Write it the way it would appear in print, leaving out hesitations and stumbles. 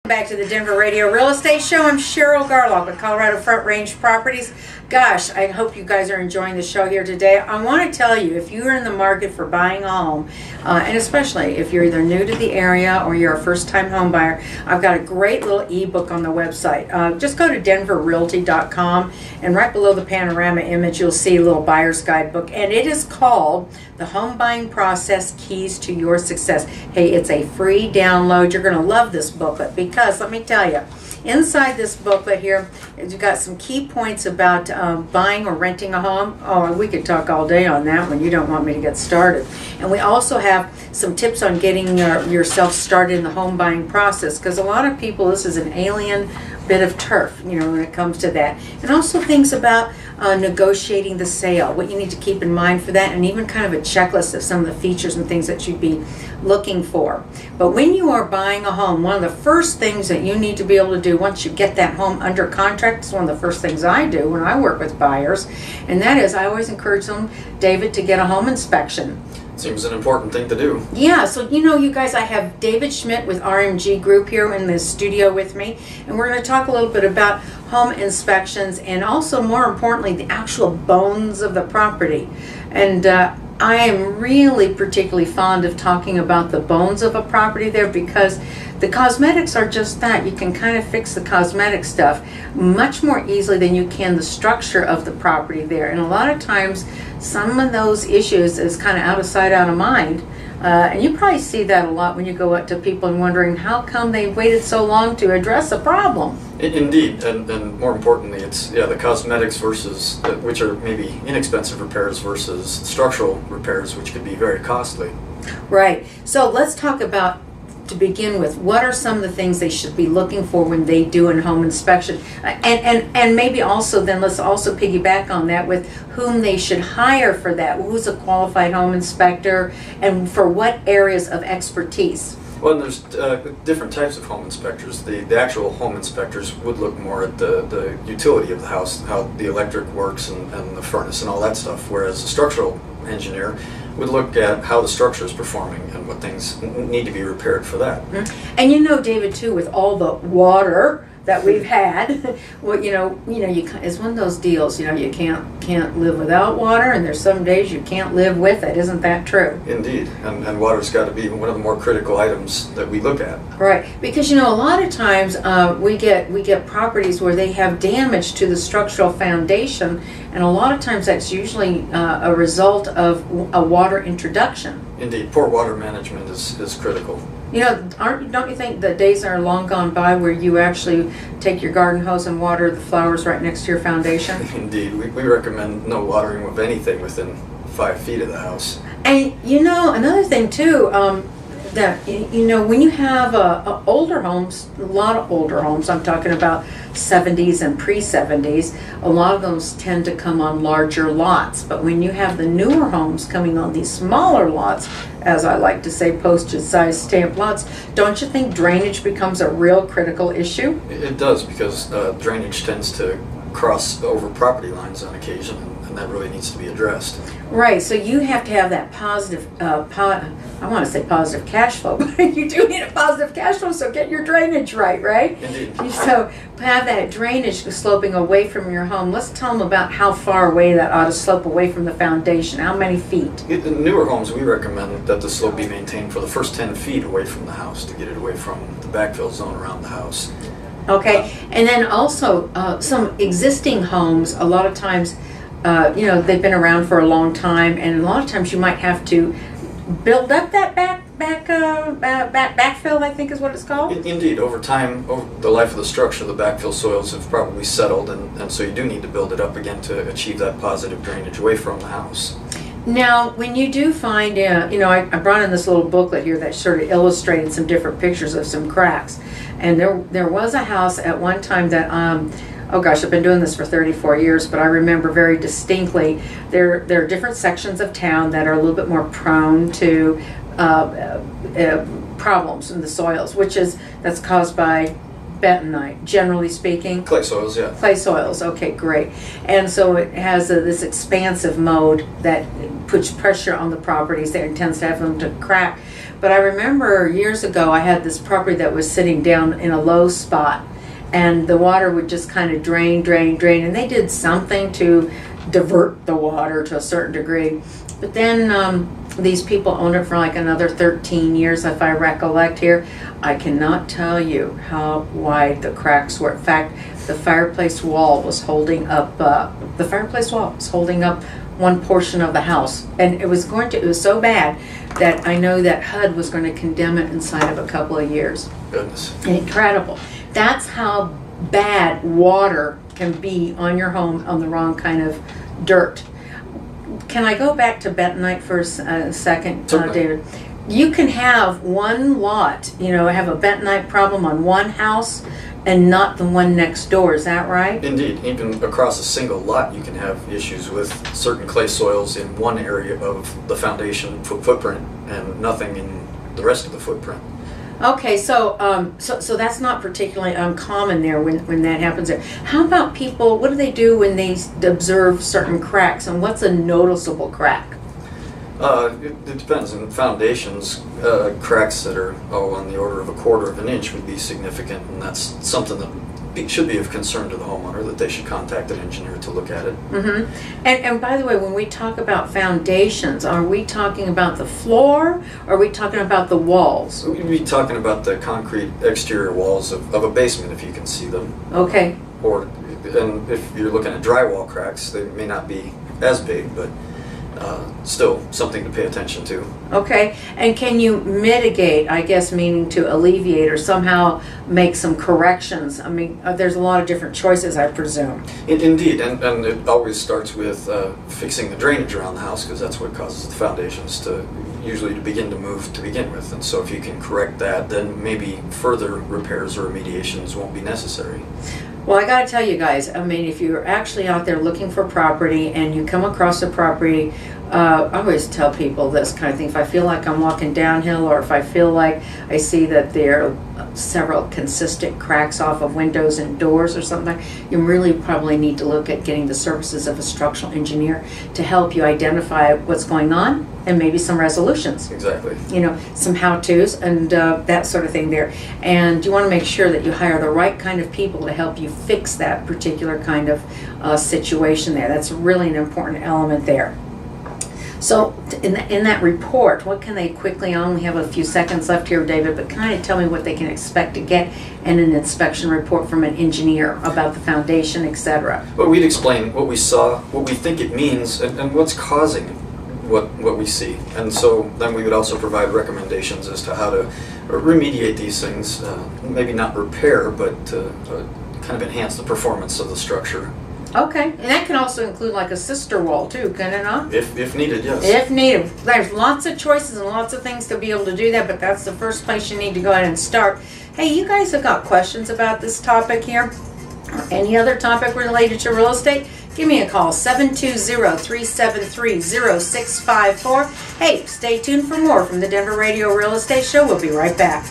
Back to the Denver Radio Real Estate Show. I'm Cheryl Garlock with Colorado Front Range Properties. Gosh, I hope you guys are enjoying the show here today. I want to tell you, if you're in the market for buying a home, and especially if you're either new to the area or you're a first-time home buyer, I've got a great little ebook on the website. Just go to denverrealty.com, and right below the panorama image, you'll see a little buyer's guidebook, and it is called The Home Buying Process Keys to Your Success. Hey, it's a free download. You're going to love this booklet because, let me tell you, inside this booklet here, you've got some key points about buying or renting a home. Oh, we could talk all day on that one. You don't want me to get started. And we also have some tips on getting yourself started in the home buying process, because a lot of people, this is an alien bit of turf, you know, when it comes to that. And also things about negotiating the sale, what you need to keep in mind for that, and even kind of a checklist of some of the features and things that you'd be looking for. But when you are buying a home, one of the first things that you need to be able to do once you get that home under contract is one of the first things I do when I work with buyers, and that is I always encourage them, David, to get a home inspection. Seems an important thing to do. Yeah, so you know, you guys, I have David Schmidt with RMG Group here in the studio with me, and we're going to talk a little bit about home inspections and also, more importantly, the actual bones of the property. And I am really particularly fond of talking about the bones of a property there, because the cosmetics are just that. You can kind of fix the cosmetic stuff much more easily than you can the structure of the property there. And a lot of times, some of those issues is kind of out of sight, out of mind. And you probably see that a lot when you go up to people and wondering how come they waited so long to address a problem. Indeed, and more importantly, it's the cosmetics versus, which are maybe inexpensive repairs, versus structural repairs, which could be very costly. Right. So let's talk about, to begin with, what are some of the things they should be looking for when they do a home inspection, and maybe also then let's also piggyback on that with whom they should hire for that. Who's a qualified home inspector, and for what areas of expertise? Well, and there's different types of home inspectors. The actual home inspectors would look more at the utility of the house, how the electric works and the furnace and all that stuff, whereas a structural engineer would look at how the structure is performing and what things need to be repaired for that. Mm-hmm. And you know, David, too, with all the water that we've had, well, it's one of those deals. You know, you can't live without water, and there's some days you can't live with it. Isn't that true? Indeed, and water's got to be one of the more critical items that we look at. Right, because a lot of times we get properties where they have damage to the structural foundation, and a lot of times that's usually a result of a water introduction. Indeed, poor water management is critical. You know, don't you think the days are long gone by where you actually take your garden hose and water the flowers right next to your foundation? Indeed, we recommend no watering of anything within 5 feet of the house. And another thing too, that when you have older homes, a lot of older homes, I'm talking about 70s and pre-70s, a lot of those tend to come on larger lots. But when you have the newer homes coming on these smaller lots, as I like to say, postage size stamp lots, don't you think drainage becomes a real critical issue? It does, because drainage tends to cross over property lines on occasion, and that really needs to be addressed. Right, so you have to have that positive, I want to say positive cash flow, but you do need a positive cash flow, so get your drainage right? Indeed. So have that drainage sloping away from your home. Let's tell them about how far away that ought to slope away from the foundation. How many feet? In newer homes, we recommend that the slope be maintained for the first 10 feet away from the house to get it away from the backfill zone around the house. Okay, and then also some existing homes, a lot of times, they've been around for a long time, and a lot of times you might have to build up that backfill, I think is what it's called. Indeed, over time, over the life of the structure, the backfill soils have probably settled, and so you do need to build it up again to achieve that positive drainage away from the house. Now, when you do find, I brought in this little booklet here that sort of illustrated some different pictures of some cracks, and there was a house at one time that oh gosh, I've been doing this for 34 years, but I remember very distinctly there are different sections of town that are a little bit more prone to problems in the soils, that's caused by bentonite, generally speaking? Clay soils, yeah. Clay soils, okay, great. And so it has this expansive mode that puts pressure on the properties there and tends to have them to crack. But I remember years ago I had this property that was sitting down in a low spot, and the water would just kind of drain, and they did something to divert the water to a certain degree. But then these people owned it for like another 13 years, if I recollect here. I cannot tell you how wide the cracks were. In fact, the fireplace wall was holding up, one portion of the house. And it was so bad that I know that HUD was going to condemn it inside of a couple of years. Goodness. Incredible. That's how bad water can be on your home on the wrong kind of dirt. Can I go back to bentonite for a second, David? You can have one lot, have a bentonite problem on one house and not the one next door. Is that right? Indeed. Even across a single lot, you can have issues with certain clay soils in one area of the foundation footprint and nothing in the rest of the footprint. Okay, so so that's not particularly uncommon there when that happens there. How about people, what do they do when they observe certain cracks, and what's a noticeable crack? It depends. In foundations, cracks that are on the order of a quarter of an inch would be significant, and that's something that should be of concern to the homeowner, that they should contact an engineer to look at it. Mm-hmm. And by the way, when we talk about foundations, are we talking about the floor, or are we talking about the walls? We'd be talking about the concrete exterior walls of a basement, if you can see them. Okay. And if you're looking at drywall cracks, they may not be as big, but still something to pay attention to. Okay, and can you mitigate, I guess, meaning to alleviate or somehow make some corrections? I mean, there's a lot of different choices, I presume. Indeed, and it always starts with fixing the drainage around the house, because that's what causes the foundations to begin to move to begin with. And so if you can correct that, then maybe further repairs or remediations won't be necessary. Well, I got to tell you guys, I mean, if you're actually out there looking for property and you come across a property, I always tell people this kind of thing. If I feel like I'm walking downhill, or if I feel like I see that there are several consistent cracks off of windows and doors or something, you really probably need to look at getting the services of a structural engineer to help you identify what's going on and maybe some resolutions. Exactly. Some how-tos and that sort of thing there. And you want to make sure that you hire the right kind of people to help you fix that particular kind of situation there. That's really an important element there. So in that report, what can they quickly, I only have a few seconds left here, David, but kind of tell me what they can expect to get in an inspection report from an engineer about the foundation, etc. Well, we'd explain what we saw, what we think it means, and what's causing what we see. And so then we would also provide recommendations as to how to remediate these things, maybe not repair, but kind of enhance the performance of the structure. Okay, and that can also include like a sister wall too, can it not? If needed, yes. If needed. There's lots of choices and lots of things to be able to do that, but that's the first place you need to go ahead and start. Hey, you guys have got questions about this topic here? Or any other topic related to real estate? Give me a call, 720-373-0654. Hey, stay tuned for more from the Denver Radio Real Estate Show. We'll be right back.